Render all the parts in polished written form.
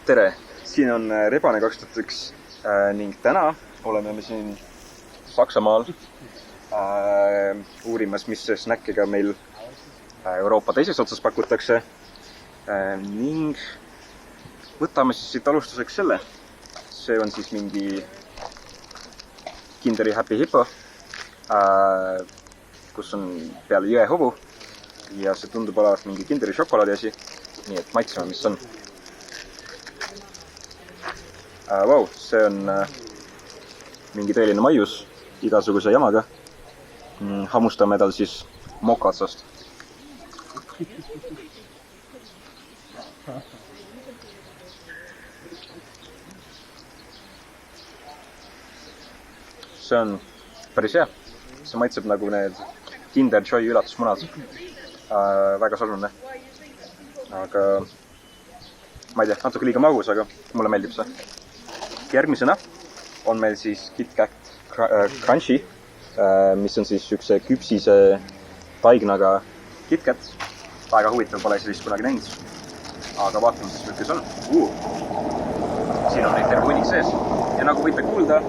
tere! Siin on Rebane 2001 ning täna oleme me siin Saksamaal uurimas, mis snäkkiga meil Euroopa teises otsas pakutakse ning võtame siis siit alustuseks selle. See on siis mingi Kinderi Happy Hippo, kus on peale jõehobu ja see tundub olevat mingi Kinderi šokolaadi asi, nii et maitseme, mis on. Vau, see on mingi tõeline maius igasuguse jamaga. Hammustame tal siis mokatsast. See on päris hea. See maitseb nagu need Kinder Joy üllatusmunad. Väga sarnane. Aga ma ei tea, natuke liiga magus, aga mulle meeldib see. Järgmisena on meil siis KitKat Crunchy, mis on siis üks küpsise taignaga KitKat. Väga huvitav, pole sellist kunagi näinud. Aga vaatame siis, mis on. Siin on neid terve hunnik sees. Ja nagu võite kuulda,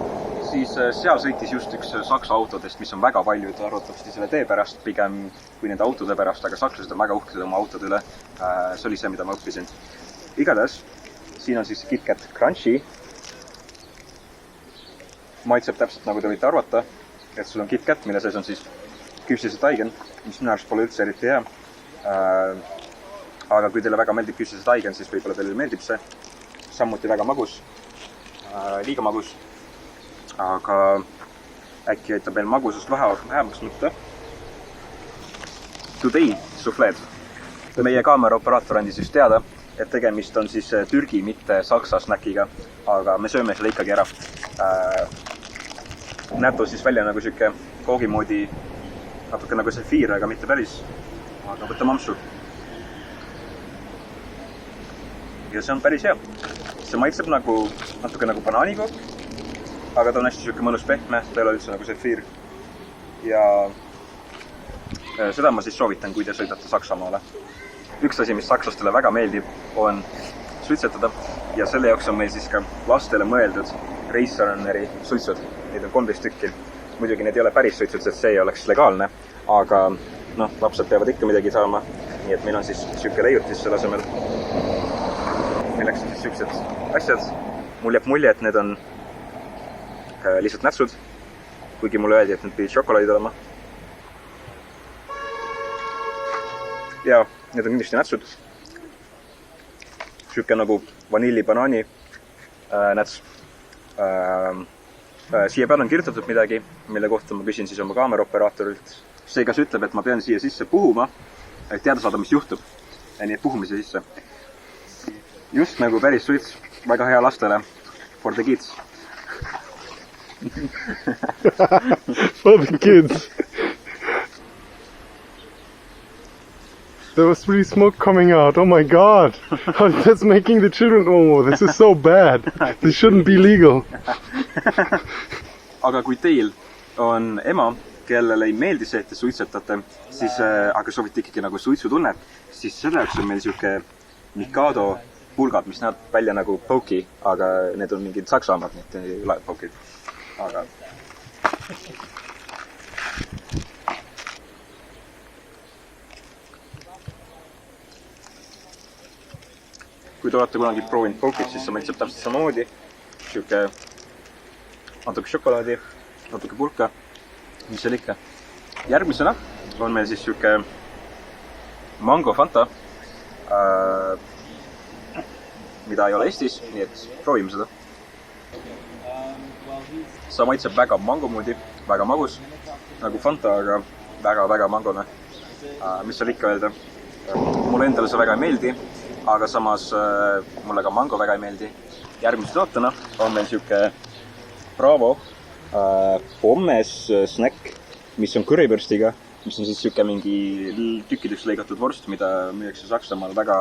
siis seal sõitis just üks saksa autodest, mis on väga paljud arvatavasti selle tee pärast, pigem kui nende autode pärast, aga sakslased on väga uhked oma autode üle. See oli see, mida ma õppisin. Igatahes, siin on siis KitKat Crunchy. Maitseb täpselt nagu te võite arvata, et sul on KitKat, mille sees on siis küpsise taigen, mis minu arust pole üldse eriti hea. Aga kui teile väga meeldib küpsise taigen, siis võib-olla teile meeldib see. Samuti väga magus, liiga magus. Aga äkki aitab meil magusust vähemaks mõtta. Today sufleed. Meie kaameraoperaator andis just teada, et tegemist on siis Türgi, mitte Saksa snäkiga, aga me sööme selle ikkagi ära. Näeb siis välja nagu siuke koogimoodi, natuke nagu sefiir, aga mitte päris. Aga võtta mamsu. Ja see on päris hea. See maitseb nagu natuke nagu banaanikook, aga ta on hästi siuke mõnus pehme, ta ei ole üldse nagu sefiir. Ja seda ma siis soovitan, kui te sõidate Saksamaale. Üks asi, mis sakslastele väga meeldib, on suitsetada ja selle jaoks on meil siis ka lastele mõeldud Reisaranneri suitsud. Neid on 13 tükki. Muidugi need ei ole päris suitsud, sest see ei oleks legaalne, aga lapsed peavad ikka midagi saama. Nii et meil on siis siuke leiutis selle asemel. Milleks on siis siuksed asjad. Mul jääb mulje, et need on lihtsalt nätsud, kuigi mulle öeldi, et need pidid šokolaadid olema. Ja need on kindlasti nätsud. Siuke nagu vanilli banaani näts. Siia peal on kirjutatud midagi, mille kohta ma küsin siis oma kaameraoperaatorilt. See kas ütleb, et ma pean siia sisse puhuma, et teada saada, mis juhtub. Nii et puhume siia sisse. Just nagu päris suits, väga hea lastele. For the kids. For the kids. There was really smoke coming out. Oh my god. That's making the children... Oh, this is so bad. This shouldn't be legal. Aga kui teil on ema, kellele ei meeldi see, et te suitsetate, siis, aga soovite ikkagi nagu suitsutunnet, siis selle jaoks on meil siuke Mikado pulgad, mis näeb välja nagu poki, aga need on mingid saksamad, need ei ole pokid. Aga... Kui te olete kunagi proovinud pokid, siis see maitseb täpselt samamoodi. Siuke natuke šokolaadi, natuke pulka, mis seal ikka. Järgmisena on meil siis siuke mango Fanta, mida ei ole Eestis, nii et proovime seda. See maitseb väga mango moodi, väga magus, nagu Fanta, aga väga mangone. Mis seal ikka öelda? Mulle endale see väga ei meeldi, aga samas mulle ka mango väga ei meeldi. Järgmise tootena on meil siuke Bravo pommes snäkk, mis on kõrivõrstiga, mis on siis siuke mingi tükkideks lõigatud vorst, mida müüakse Saksamaal väga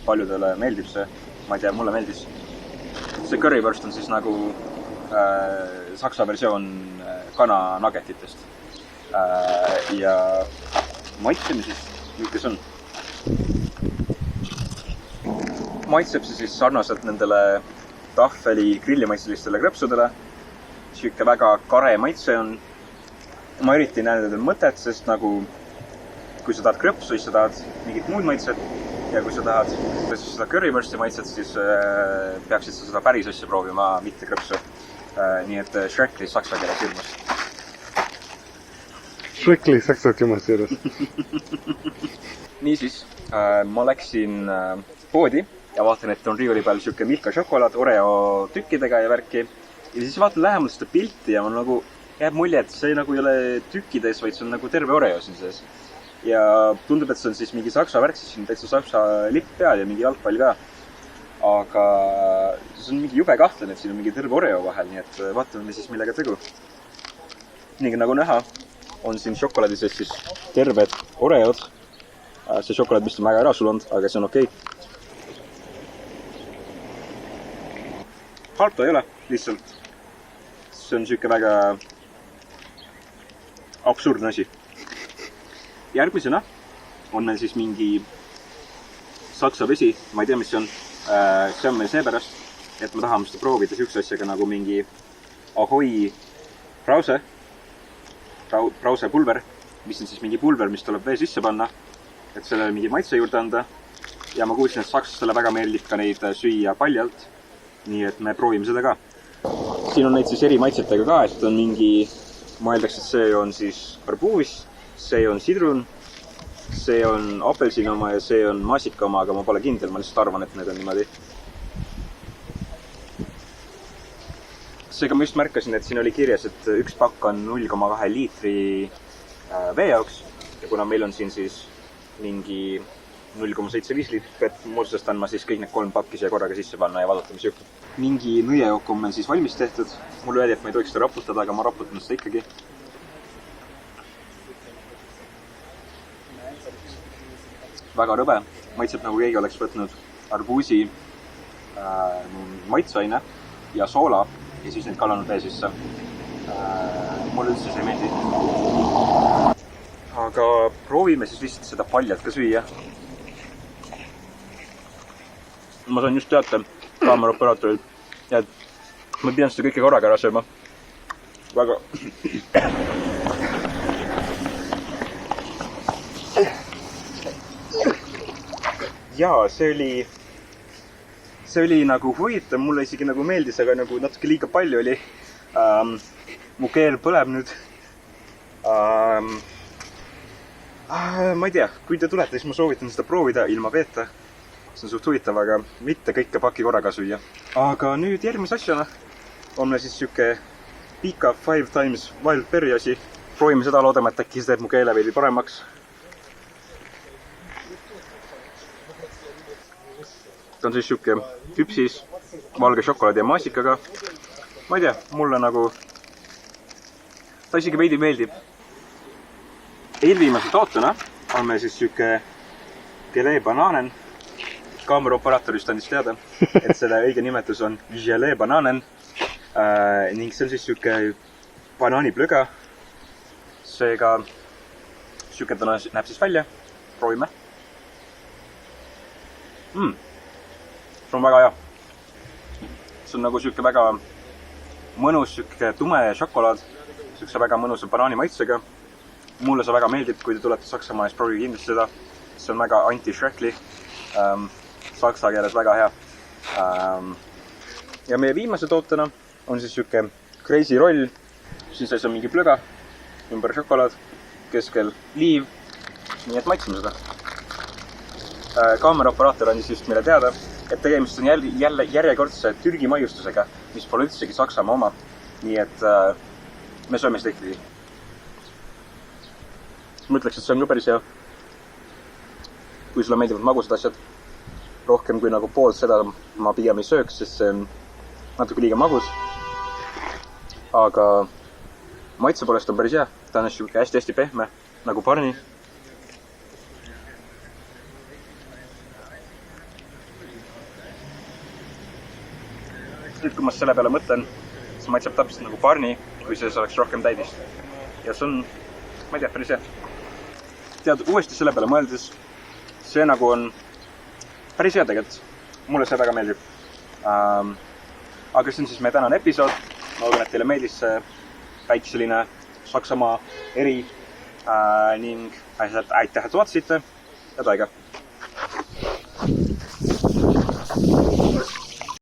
paljudele meeldib see. Ma ei tea, mulle meeldis. See kõrivõrst on siis nagu saksa versioon kana nuggetitest. Ja maitseme siis, milline see on. maitseb see siis sarnaselt nendele tahveli grillimaitselistele krõpsudele. Siuke väga kare maitse on. Ma eriti näen nendel mõtet, sest nagu kui sa tahad krõpsu, siis sa tahad mingit muud maitset. Ja kui sa tahad seda currywursti maitset, siis peaksid sa seda päris asja proovima, mitte krõpsu. Nii et Shrekli saksa keeles ilmus. Shrekli saksa keeles ilmus. Niisiis, ma läksin poodi ja vaatan, et on riiuli peal siuke Milka šokolaad Oreo tükkidega ja värki. Ja siis vaatan lähemalt seda pilti ja mul nagu jääb mulje, et see nagu ei ole tükkides, vaid see on nagu terve Oreo siin sees. Ja tundub, et see on siis mingi saksa värk, siis siin täitsa saksa lipp peal ja mingi jalgpall ka. Aga see on mingi jube kahtlen, et siin on mingi terve Oreo vahel, nii et vaatame siis millega tegu. Nii nagu näha, on siin šokolaadi sees siis terved Oreod. See šokolaad vist on väga ära sulunud, aga see on okei. Halb ta ei ole, lihtsalt. See on siuke väga absurdne asi. Järgmisena on meil siis mingi saksa vesi, ma ei tea, mis see on. See on meil seepärast, et me tahame seda proovida siukse asjaga nagu mingi Ahoi brause pulver, mis on siis mingi pulver, mis tuleb vee sisse panna, et sellele mingi maitse juurde anda. Ja ma kuulsin, et sakslastele väga meeldib ka neid süüa paljalt, nii et me proovime seda ka. Siin on neid siis eri maitsetega ka, et on mingi, ma eeldaks, et see on siis arbuus, see on sidrun, see on apelsini oma ja see on maasika oma, aga ma pole kindel, ma lihtsalt arvan, et need on niimoodi. Seega ma just märkasin, et siin oli kirjas, et üks pakk on 0,2 liitri vee jaoks ja kuna meil on siin siis mingi 0,75 liitrit, muutusestan ma siis kõik need 3 pakki siia korraga sisse panna ja vaadata, mis juhtub. Mingi nõiajook on meil siis valmis tehtud. Mulle öeldi, et ma ei tohiks seda raputada, aga ma raputan seda ikkagi. Väga rõbe. Maitseb nagu keegi oleks võtnud arbuusi maitseaine ja soola ja siis need kallanud vee sisse. Mulle üldse see ei meeldi. Aga proovime siis vist seda paljalt ka süüa. Ma sain just teate kaameraoperaatorilt, et ma pidin seda kõike korraga ära sööma. Väga... Jaa, see oli nagu huvitav, mulle isegi nagu meeldis, aga nagu natuke liiga palju oli. Mu keel põleb nüüd. Ma ei tea, kui te tulete, siis ma soovitan seda proovida ilma veeta. See on suht huvitav, aga mitte kõike paki korraga süüa. Aga nüüd järgmise asjana on meil siis siuke pika 5 times wild berry asi. Proovime seda, loodame, et äkki see teeb mu keele veidi paremaks. See on siis siuke küpsis, valge šokolaadi ja maasikaga. Ma ei tea, mulle nagu ta isegi veidi meeldib. Eelviimase tootena on meil siis siuke gelee bananen. Kaameraoperaatorist andis teada, et selle õige nimetus on gelee bananen. Ning see on siis siuke banaaniplõga. Seega siuke ta näeb siis välja. Proovime. See on väga hea. See on nagu siuke väga mõnus, siuke tume šokolaad. Siukse väga mõnusa banaani maitsega. Mulle see väga meeldib, kui te tulete Saksamaa ees, proovige kindlasti seda. See on väga anti-Shrekli. Saksa keeles väga hea. Ja meie viimase tootena on siis siuke crazy roll. Siin sees on mingi plõga, ümber šokolaad, keskel liiv. Nii et maitsime seda. Kaameraoperaator andis just meile teada, et tegemist on jälle järjekordse Türgi maiustusega, mis pole üldsegi Saksamaa oma. Nii et me sööme seda ikkagi. Ma ütleks, et see on ka päris hea. Kui sulle meeldivad magusad asjad, rohkem kui nagu pool seda ma pigem ei sööks, sest see on natuke liiga magus. Aga maitse poolest on päris hea. Ta on hästi pehme, nagu parni. Nüüd, kui ma selle peale mõtlen, see maitseb täpselt nagu parni, kui see oleks rohkem täidist. Ja see on, ma ei tea, päris hea. Tead, uuesti selle peale mõeldes, see nagu on päris hea tegelikult. mulle see väga meeldib. Aga see on siis meie tänane episood. Ma loodan, et teile meeldis see väike selline Saksamaa eri ning aitäh, et vaatasite ja toiga!